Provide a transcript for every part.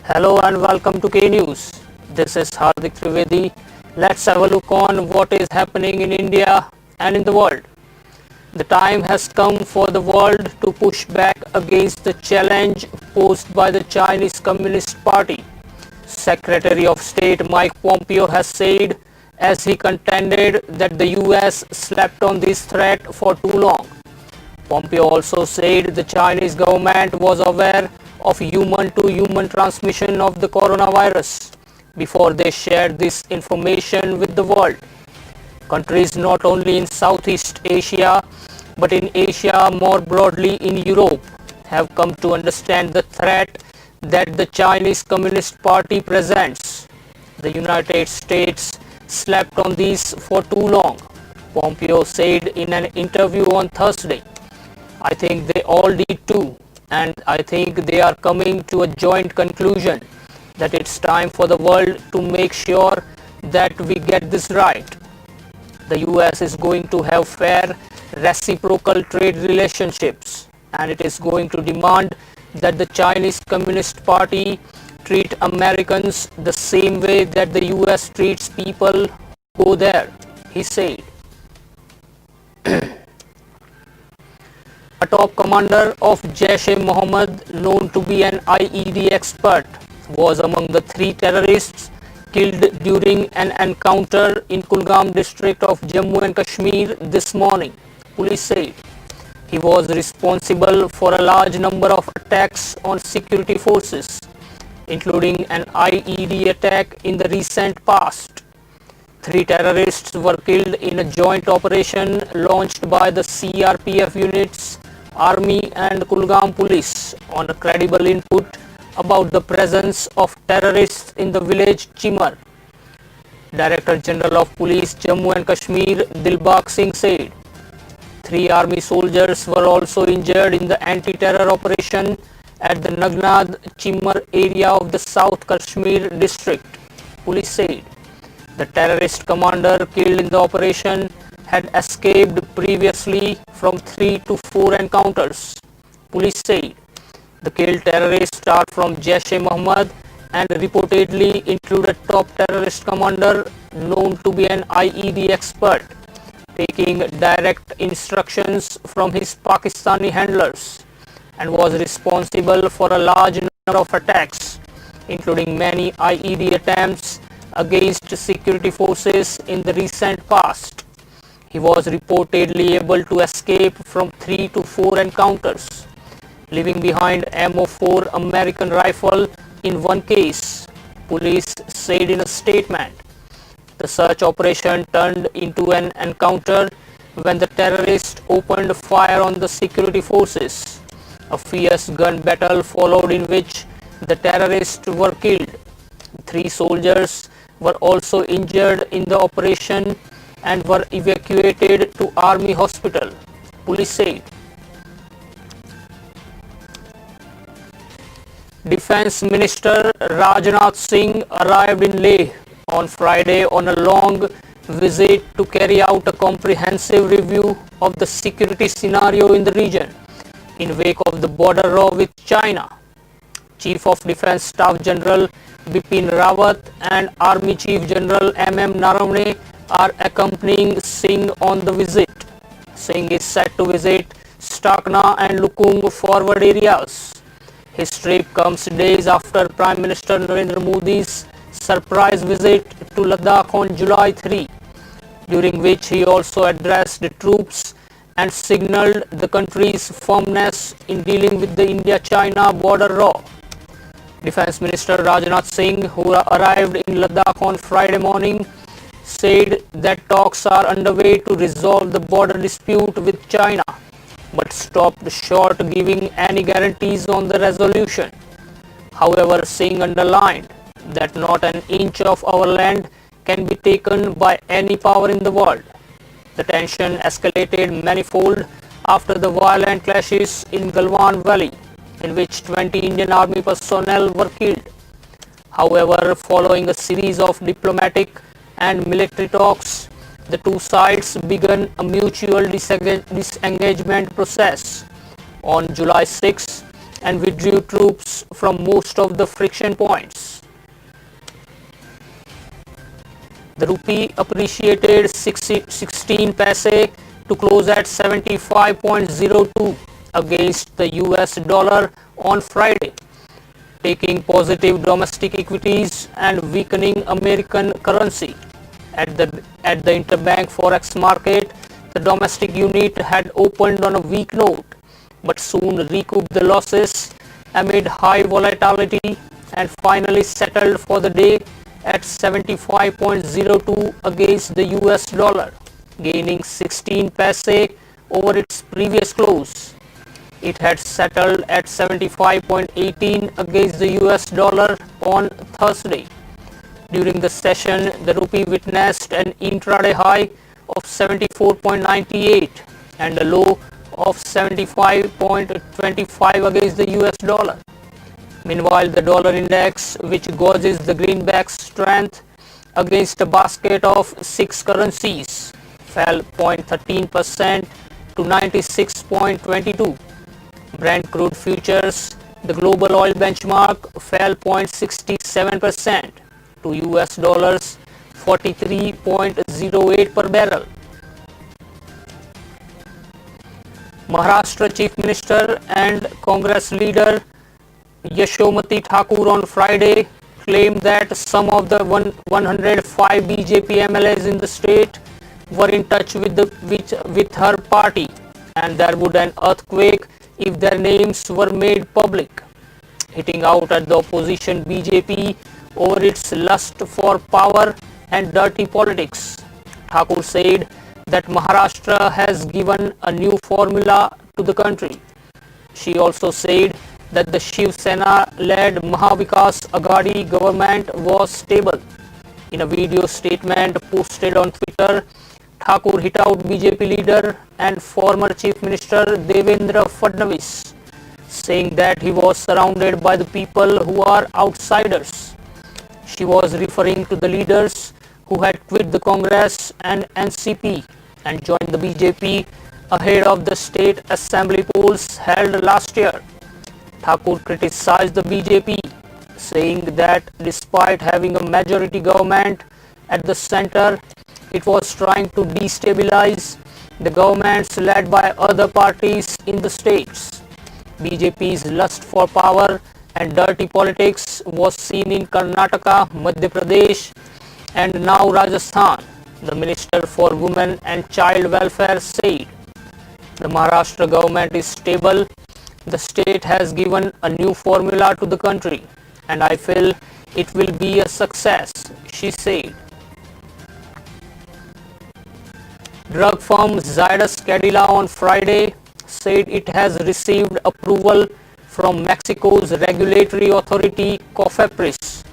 Hello and welcome to K News. This is Hardik Trivedi. Let's have a look on what is happening in India and in the world. The time has come for the world to push back against the challenge posed by the Chinese Communist Party. Secretary of State Mike Pompeo has said as he contended that the US slept on this threat for too long. Pompeo also said the Chinese government was aware of human-to-human transmission of the coronavirus before they shared this information with the world. Countries not only in Southeast Asia but in Asia more broadly in Europe have come to understand the threat that the Chinese Communist Party presents. The United States slept on this for too long, Pompeo said in an interview on Thursday. I think they all did too, and I think they are coming to a joint conclusion that it's time for the world to make sure that we get this right. The US is going to have fair reciprocal trade relationships, and it is going to demand that the Chinese Communist Party treat Americans the same way that the US treats people who go there, he said. A top commander of Jaish-e-Mohammed, known to be an IED expert, was among the 3 terrorists killed during an encounter in Kulgam district of Jammu and Kashmir this morning, police said. He was responsible for a large number of attacks on security forces, including an IED attack in the recent past. 3 terrorists were killed in a joint operation launched by the CRPF units, Army and Kulgam police on a credible input about the presence of terrorists in the village Chimar. Director General of Police Jammu and Kashmir Dilbag Singh said 3 army soldiers were also injured in the anti-terror operation at the Nagnad Chimar area of the South Kashmir district, police said. The terrorist commander killed in the operation had escaped previously from 3 to 4 encounters, police said. The killed terrorists are from Jaish-e-Mohammed and reportedly include a top terrorist commander known to be an IED expert, taking direct instructions from his Pakistani handlers, and was responsible for a large number of attacks, including many IED attempts against security forces in the recent past. He was reportedly able to escape from 3 to 4 encounters, leaving behind MO4 American rifle in one case, police said in a statement. The search operation turned into an encounter when the terrorists opened fire on the security forces. A fierce gun battle followed in which the terrorists were killed. 3 soldiers were also injured in the operation and were evacuated to Army Hospital, police said. Defense Minister Rajnath Singh arrived in Leh on Friday on a long visit to carry out a comprehensive review of the security scenario in the region in wake of the border war with China. Chief of Defense Staff General Bipin Rawat and Army Chief General M.M. Naravane are accompanying Singh on the visit. Singh is set to visit Stakna and Lukung forward areas. His trip comes days after Prime Minister Narendra Modi's surprise visit to Ladakh on July 3, during which he also addressed the troops and signaled the country's firmness in dealing with the India-China border war. Defense Minister Rajnath Singh, who arrived in Ladakh on Friday morning, said that talks are underway to resolve the border dispute with China, but stopped short giving any guarantees on the resolution. However, Singh underlined that not an inch of our land can be taken by any power in the world. The tension escalated manifold after the violent clashes in Galwan Valley, in which 20 Indian Army personnel were killed. However, following a series of diplomatic and military talks, the 2 sides began a mutual disengagement process. On July 6, and withdrew troops from most of the friction points. The rupee appreciated 16 paise to close at 75.02 against the US dollar on Friday, taking positive domestic equities and weakening American currency. At the interbank forex market, the domestic unit had opened on a weak note, but soon recouped the losses amid high volatility and finally settled for the day at 75.02 against the US dollar, gaining 16 paise over its previous close. It had settled at 75.18 against the US dollar on Thursday. During the session, the rupee witnessed an intraday high of 74.98 and a low of 75.25 against the US dollar. Meanwhile, the dollar index, which gauges the greenback's strength against a basket of 6 currencies, fell 0.13% to 96.22. Brent crude futures, the global oil benchmark, fell 0.67% to US dollars 43.08 per barrel. Maharashtra Chief Minister and Congress leader Yashomati Thakur on Friday claimed that some of the 105 BJP MLAs in the state were in touch with her party, and there would an earthquake if their names were made public, hitting out at the opposition BJP over its lust for power and dirty politics. Thakur said that Maharashtra has given a new formula to the country. She also said that the Shiv Sena-led Mahavikas Aghadi government was stable. In a video statement posted on Twitter, Thakur hit out BJP leader and former Chief Minister Devendra Fadnavis, saying that he was surrounded by the people who are outsiders. She was referring to the leaders who had quit the Congress and NCP and joined the BJP ahead of the state assembly polls held last year. Thakur criticized the BJP, saying that despite having a majority government at the center, it was trying to destabilize the governments led by other parties in the states. BJP's lust for power and dirty politics was seen in Karnataka, Madhya Pradesh, and now Rajasthan, the Minister for Women and Child Welfare said. The Maharashtra government is stable. The state has given a new formula to the country, and I feel it will be a success, she said. Drug firm Zydus Cadila on Friday said it has received approval from Mexico's regulatory authority COFEPRIS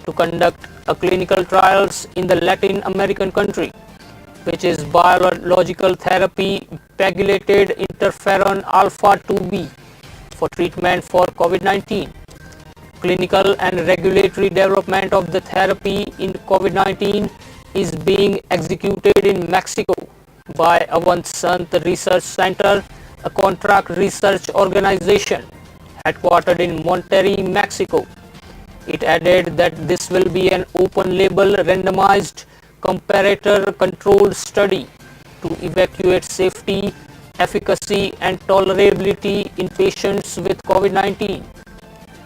to conduct a clinical trials in the Latin American country, which is biological therapy pegylated interferon alpha 2b for treatment for COVID-19. Clinical and regulatory development of the therapy in COVID-19 is being executed in Mexico by Avant Research Center, a contract research organization headquartered in Monterrey, Mexico. It added that this will be an open-label, randomized, comparator-controlled study to evaluate safety, efficacy, and tolerability in patients with COVID-19.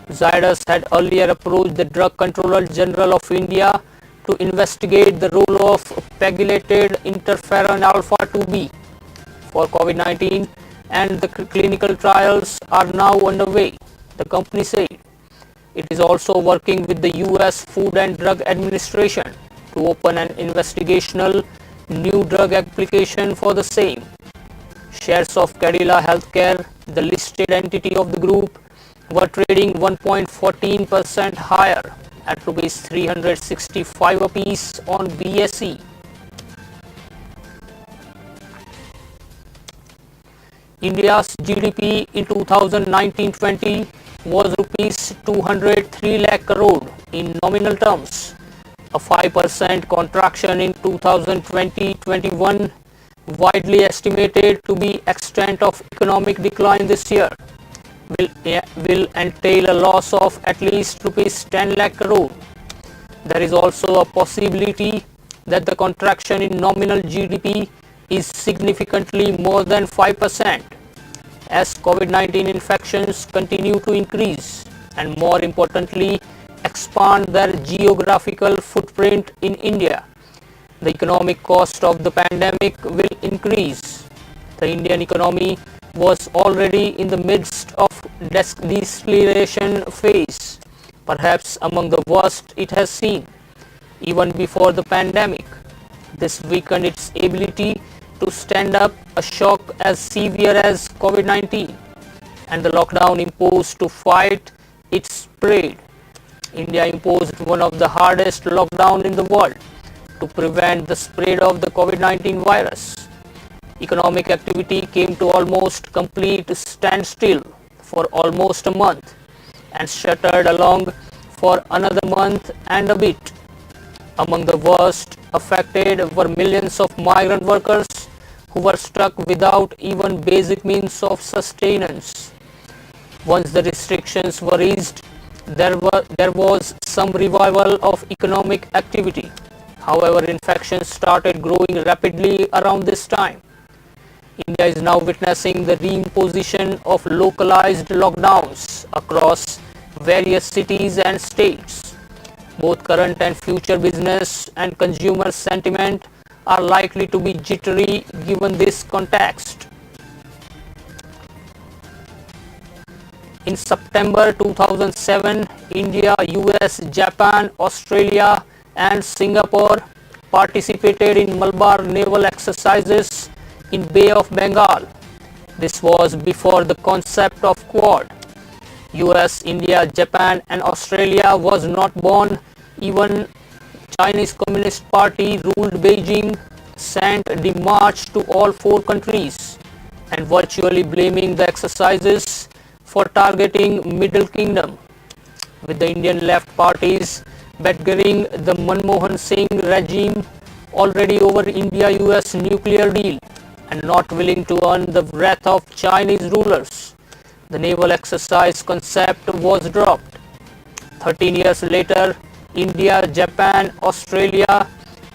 Zydus had earlier approached the Drug Controller General of India to investigate the role of pegylated interferon alpha 2b for COVID-19, and the clinical trials are now underway, the company said. It is also working with the US Food and Drug Administration to open an investigational new drug application for the same. Shares of Cadila Healthcare, the listed entity of the group, were trading 1.14% higher at rupees 365 apiece on BSE. India's GDP in 2019-20 was rupees 203 lakh crore in nominal terms, a 5% contraction in 2020-21, widely estimated to be extent of economic decline this year. will entail a loss of at least rupees 10 lakh crore. There is also a possibility that the contraction in nominal GDP is significantly more than 5% as COVID-19 infections continue to increase and, more importantly, expand their geographical footprint in India. The economic cost of the pandemic will increase. The Indian economy was already in the midst of deceleration phase, perhaps among the worst it has seen. Even before the pandemic, this weakened its ability to stand up a shock as severe as COVID-19 and the lockdown imposed to fight its spread. India imposed one of the hardest lockdowns in the world to prevent the spread of the COVID-19 virus. Economic activity came to almost complete standstill for almost a month and shuttered along for another month and a bit. Among the worst affected were millions of migrant workers who were stuck without even basic means of sustenance. Once the restrictions were eased, there was some revival of economic activity. However, infections started growing rapidly around this time. India is now witnessing the reimposition of localized lockdowns across various cities and states. Both current and future business and consumer sentiment are likely to be jittery given this context. In September 2007, India, US, Japan, Australia and Singapore participated in Malabar naval exercises in Bay of Bengal. This was before the concept of Quad. US, India, Japan and Australia was not born. Even Chinese Communist Party ruled Beijing sent the march to all four countries and virtually blaming the exercises for targeting Middle Kingdom, with the Indian left parties battering the Manmohan Singh regime already over India-US nuclear deal and not willing to earn the wrath of Chinese rulers. The naval exercise concept was dropped. 13 years later, India, Japan, Australia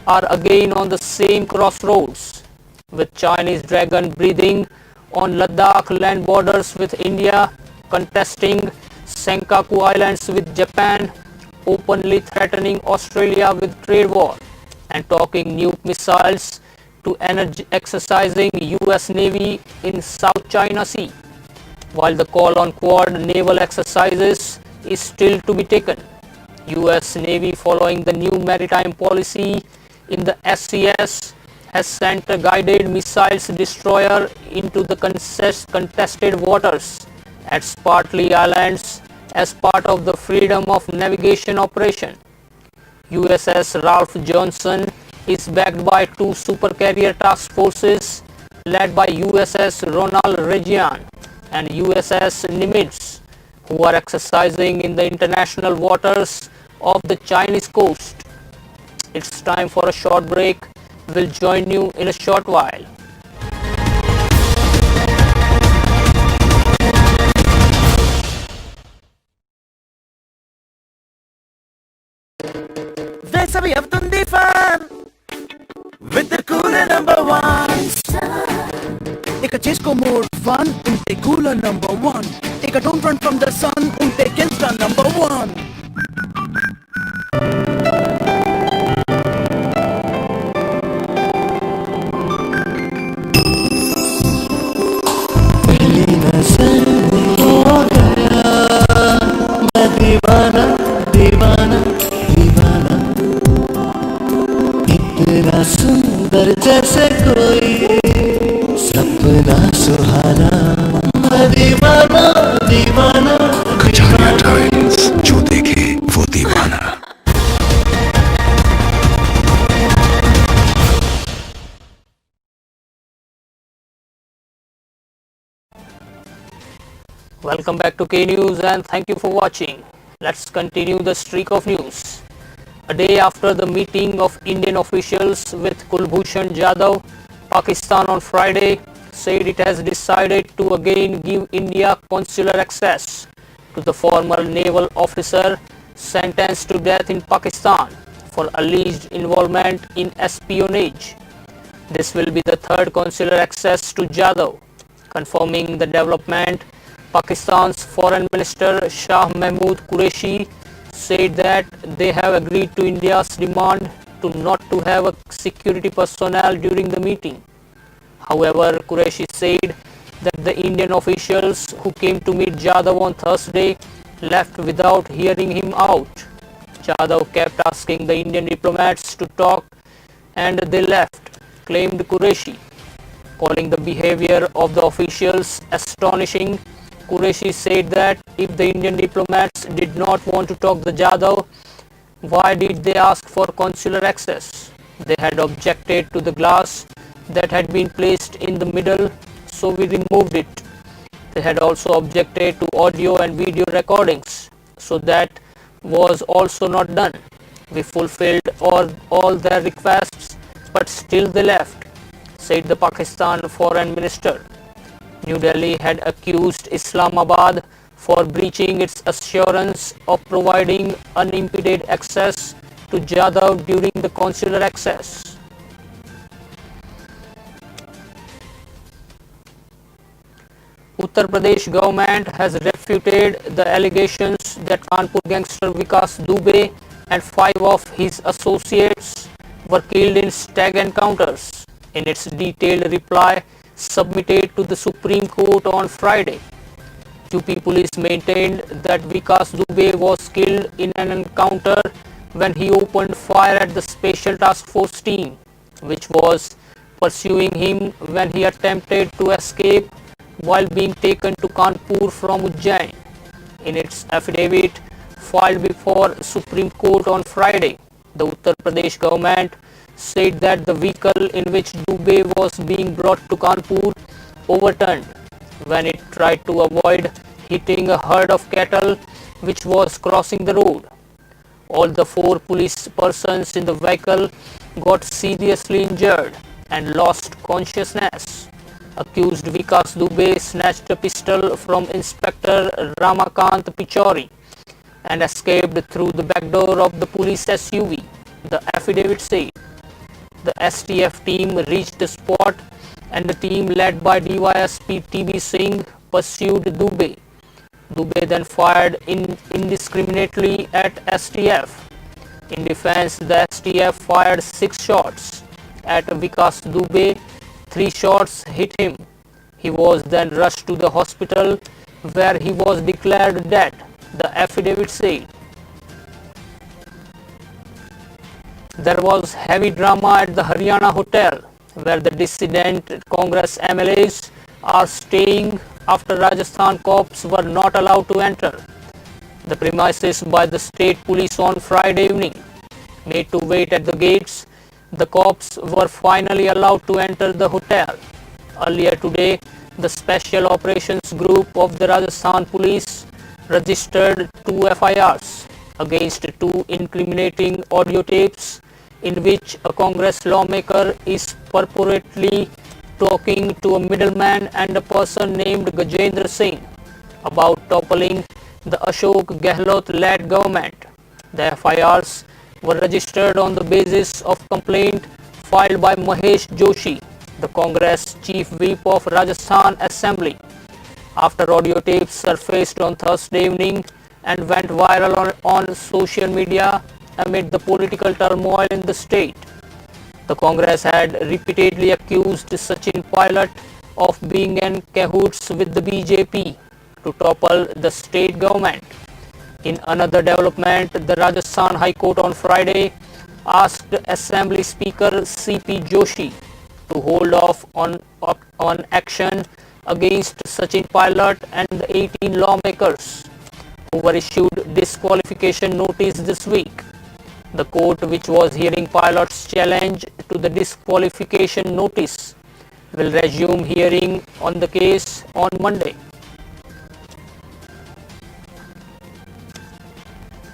are again on the same crossroads, with Chinese dragon breathing on Ladakh land borders with India, contesting Senkaku Islands with Japan, openly threatening Australia with trade war, and talking nuke missiles to exercising US Navy in South China Sea, while the call on Quad naval exercises is still to be taken. US Navy, following the new maritime policy in the SCS, has sent a guided missiles destroyer into the contested waters at Spratly Islands as part of the Freedom of Navigation operation. USS Ralph Johnson is backed by two supercarrier task forces led by USS Ronald Reagan and USS Nimitz, who are exercising in the international waters of the Chinese coast. It's time for a short break. We'll join you in a short while. This we have done the fun with the cooler number one. Take a Chesco mode fun, unte cooler number one. Take a don't run from the sun, unte Kenstra number one. दीवाना दीवाना दीवाना इतना सुंदर जैसे कोई सपना सुहाना दीवाना दीवाना खजानिया टाइम्स, जो देखे वो दीवाना। Welcome back to K News and thank you for watching. Let's continue the streak of news. A day after the meeting of Indian officials with Kulbhushan Jadhav, Pakistan on Friday, said it has decided to again give India consular access to the former naval officer sentenced to death in Pakistan for alleged involvement in espionage. This will be the third consular access to Jadhav. Confirming the development, Pakistan's Foreign Minister Shah Mahmood Qureshi said that they have agreed to India's demand to not to have a security personnel during the meeting. However, Qureshi said that the Indian officials who came to meet Jadhav on Thursday left without hearing him out. Jadhav kept asking the Indian diplomats to talk and they left, claimed Qureshi. Calling the behavior of the officials astonishing, Qureshi said that if the Indian diplomats did not want to talk to Jadhav, why did they ask for consular access? They had objected to the glass that had been placed in the middle, so we removed it. They had also objected to audio and video recordings, so that was also not done. We fulfilled all their requests, but still they left, said the Pakistan Foreign Minister. New Delhi had accused Islamabad for breaching its assurance of providing unimpeded access to Jadhav during the consular access. Uttar Pradesh government has refuted the allegations that Kanpur gangster Vikas Dubey and 5 of his associates were killed in stag encounters. In its detailed reply submitted to the Supreme Court on Friday, UP police maintained that Vikas Dubey was killed in an encounter when he opened fire at the Special Task Force team, which was pursuing him when he attempted to escape while being taken to Kanpur from Ujjain. In its affidavit filed before Supreme Court on Friday, the Uttar Pradesh government said that the vehicle in which Dubey was being brought to Kanpur overturned when it tried to avoid hitting a herd of cattle which was crossing the road. All the 4 police persons in the vehicle got seriously injured and lost consciousness. Accused Vikas Dubey snatched a pistol from Inspector Ramakant Pichori and escaped through the back door of the police SUV, the affidavit said. The STF team reached the spot and the team led by DYSP TB Singh pursued Dubey. Dubey then fired indiscriminately at STF. In defense, the STF fired 6 shots at Vikas Dubey. 3 shots hit him. He was then rushed to the hospital where he was declared dead, the affidavit said. There was heavy drama at the Haryana hotel where the dissident Congress MLAs are staying after Rajasthan cops were not allowed to enter the premises by the state police on Friday evening. Made to wait at the gates, the cops were finally allowed to enter the hotel. Earlier today, the Special Operations Group of the Rajasthan Police registered 2 FIRs against 2 incriminating audio tapes in which a Congress lawmaker is purportedly talking to a middleman and a person named Gajendra Singh about toppling the Ashok Gehlot-led government. The FIRs were registered on the basis of complaint filed by Mahesh Joshi, the Congress Chief Whip of Rajasthan Assembly, after audio tapes surfaced on Thursday evening and went viral on social media amid the political turmoil in the state. The Congress had repeatedly accused Sachin Pilot of being in cahoots with the BJP to topple the state government. In another development, the Rajasthan High Court on Friday asked Assembly Speaker CP Joshi to hold off on action against Sachin Pilot and the 18 lawmakers who were issued disqualification notice this week. The court, which was hearing Pilot's challenge to the disqualification notice, will resume hearing on the case on Monday.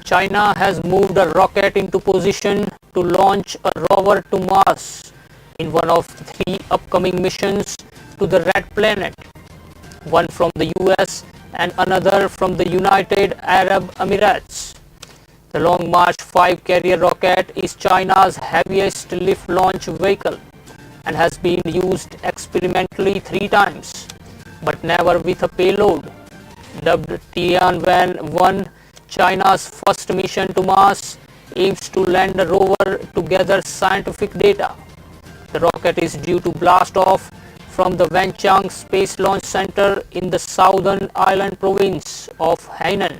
China has moved a rocket into position to launch a rover to Mars in one of 3 upcoming missions to the Red Planet, one from the US and another from the United Arab Emirates. The Long March 5 carrier rocket is China's heaviest lift launch vehicle and has been used experimentally 3 times, but never with a payload. Dubbed Tianwen-1, China's first mission to Mars aims to land a rover to gather scientific data. The rocket is due to blast off from the Wenchang Space Launch Center in the southern island province of Hainan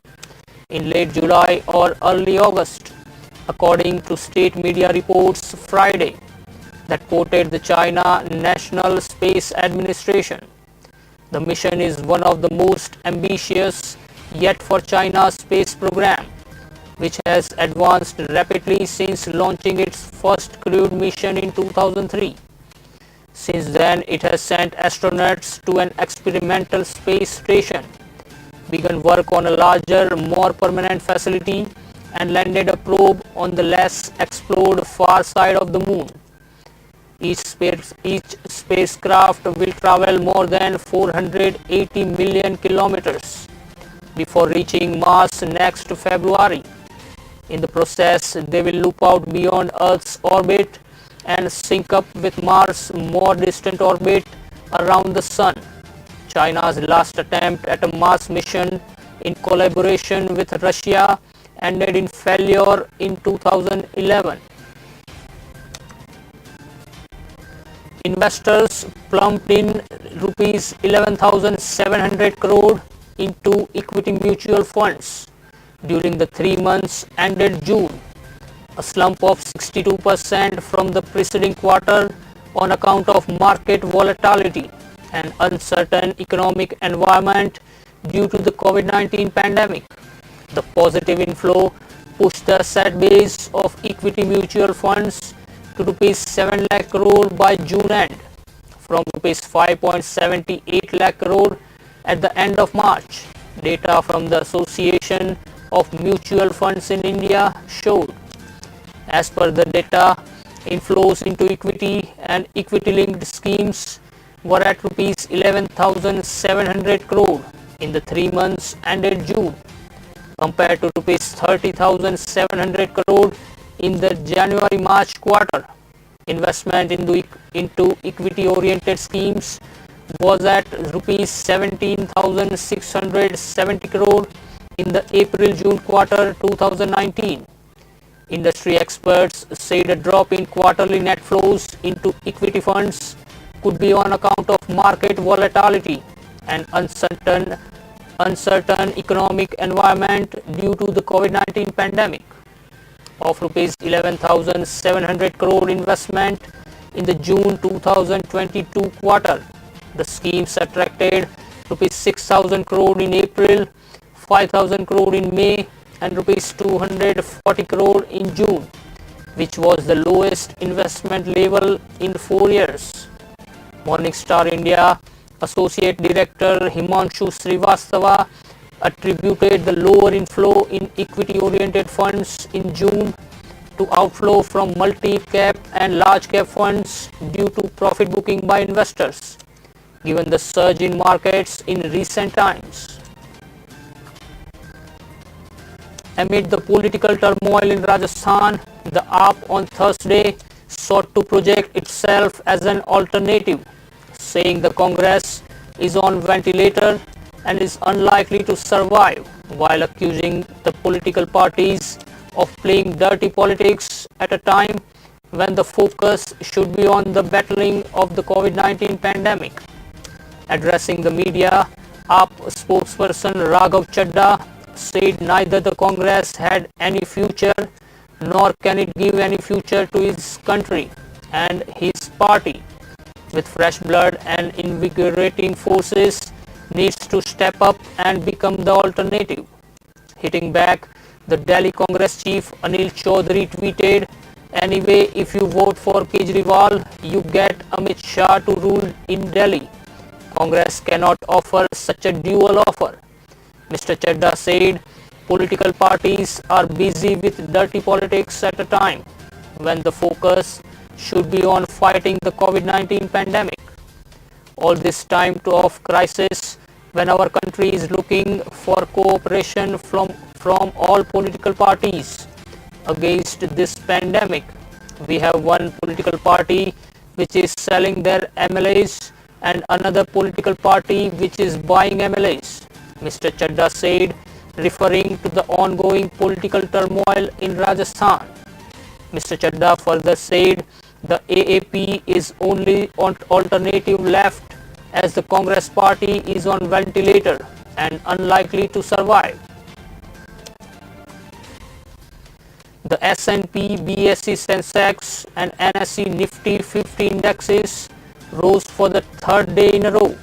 in late July or early August, according to state media reports Friday that quoted the China National Space Administration. The mission is one of the most ambitious yet for China's space program, which has advanced rapidly since launching its first crewed mission in 2003. Since then, it has sent astronauts to an experimental space station, begun work on a larger, more permanent facility, and landed a probe on the less explored far side of the moon. Each spacecraft will travel more than 480 million kilometers before reaching Mars next February. In the process, they will loop out beyond Earth's orbit and sync up with Mars' more distant orbit around the Sun. China's last attempt at a Mars mission in collaboration with Russia ended in failure in 2011. Investors plumped in rupees 11,700 crore into equity mutual funds during the 3 months ended June, a slump of 62% from the preceding quarter on account of market volatility and uncertain economic environment due to the COVID-19 pandemic. The positive inflow pushed the asset base of equity mutual funds to rupees 7 lakh crore by June end, from rupees 5.78 lakh crore at the end of March. Data from the Association of Mutual Funds in India showed. As per the data, inflows into equity and equity-linked schemes were at rupees 11,700 crore in the 3 months ended June, compared to rupees 30,700 crore in the January-March quarter. Investment into equity-oriented schemes was at rupees 17,670 crore in the April-June quarter 2019. Industry experts said a drop in quarterly net flows into equity funds could be on account of market volatility and uncertain economic environment due to the COVID-19 pandemic. Of rupees 11,700 crore investment in the June 2022 quarter, the schemes attracted rupees 6,000 crore in April, 5,000 crore in May and rupees 240 crore in June, which was the lowest investment level in 4 years. Morningstar India Associate Director Himanshu Srivastava attributed the lower inflow in equity-oriented funds in June to outflow from multi-cap and large-cap funds due to profit booking by investors, given the surge in markets in recent times. Amid the political turmoil in Rajasthan, the AAP on Thursday sought to project itself as an alternative, saying the Congress is on ventilator and is unlikely to survive, while accusing the political parties of playing dirty politics at a time when the focus should be on the battling of the COVID-19 pandemic. Addressing the media, AAP spokesperson Raghav Chadha said neither the Congress had any future nor can it give any future to its country and his party. With fresh blood and invigorating forces, needs to step up and become the alternative. Hitting back, the Delhi Congress chief Anil Chaudhary tweeted, "Anyway, if you vote for Kejriwal, you get Amit Shah to rule in Delhi. Congress cannot offer such a dual offer." Mr. Chadha said, political parties are busy with dirty politics at a time when the focus should be on fighting the COVID-19 pandemic. all this time of crisis, when our country is looking for cooperation from all political parties against this pandemic. We have one political party which is selling their MLAs and another political party which is buying MLAs, Mr. Chadda said, referring to the ongoing political turmoil in Rajasthan. Mr. Chadda further said the AAP is only alternative left as the Congress party is on ventilator and unlikely to survive. The S&P, BSE, Sensex and NSE Nifty 50 indexes rose for the third day in a row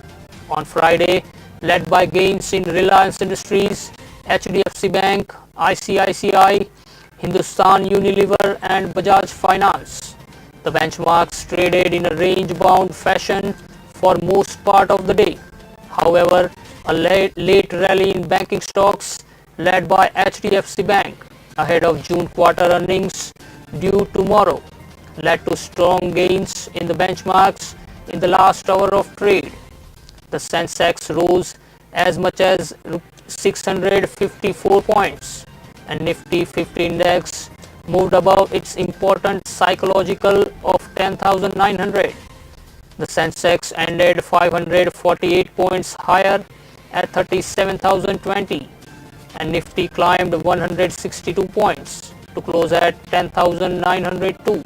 on Friday, led by gains in Reliance Industries, HDFC Bank, ICICI, Hindustan Unilever and Bajaj Finance. The benchmarks traded in a range-bound fashion for most part of the day. However, a late rally in banking stocks led by HDFC Bank ahead of June quarter earnings due tomorrow led to strong gains in the benchmarks in the last hour of trade. The Sensex rose as much as 654 points and Nifty 50 index moved above its important psychological of 10,900. The Sensex ended 548 points higher at 37,020 and Nifty climbed 162 points to close at 10,902.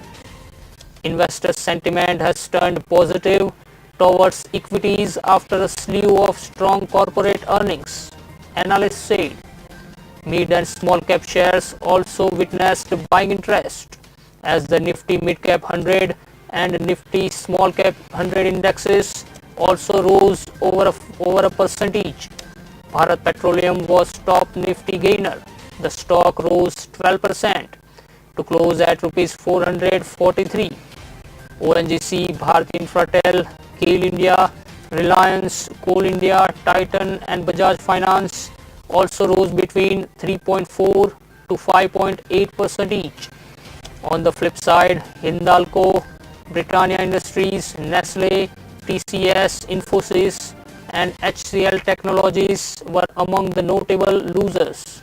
Investor sentiment has turned positive towards equities after a slew of strong corporate earnings, analysts said. Mid and small cap shares also witnessed buying interest as the Nifty Mid Cap 100 and Nifty Small Cap 100 indexes also rose over a percentage. Bharat Petroleum was top Nifty gainer. The stock rose 12% to close at rupees 443. ONGC, Bharat Infratel, Keel India, Reliance, Coal India, Titan and Bajaj Finance also rose between 3.4 to 5.8% each. On the flip side, Hindalco, Britannia Industries, Nestle, TCS, Infosys and HCL Technologies were among the notable losers.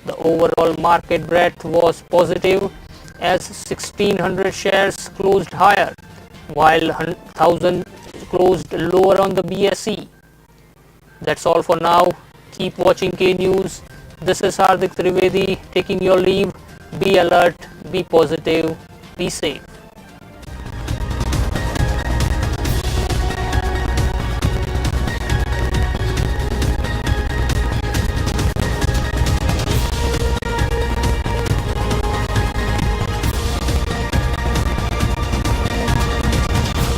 The overall market breadth was positive as 1600 shares closed higher while 1000 closed lower on the BSE. That's all for now. Keep watching K News. This is Hardik Trivedi taking your leave. Be alert, be positive, be safe.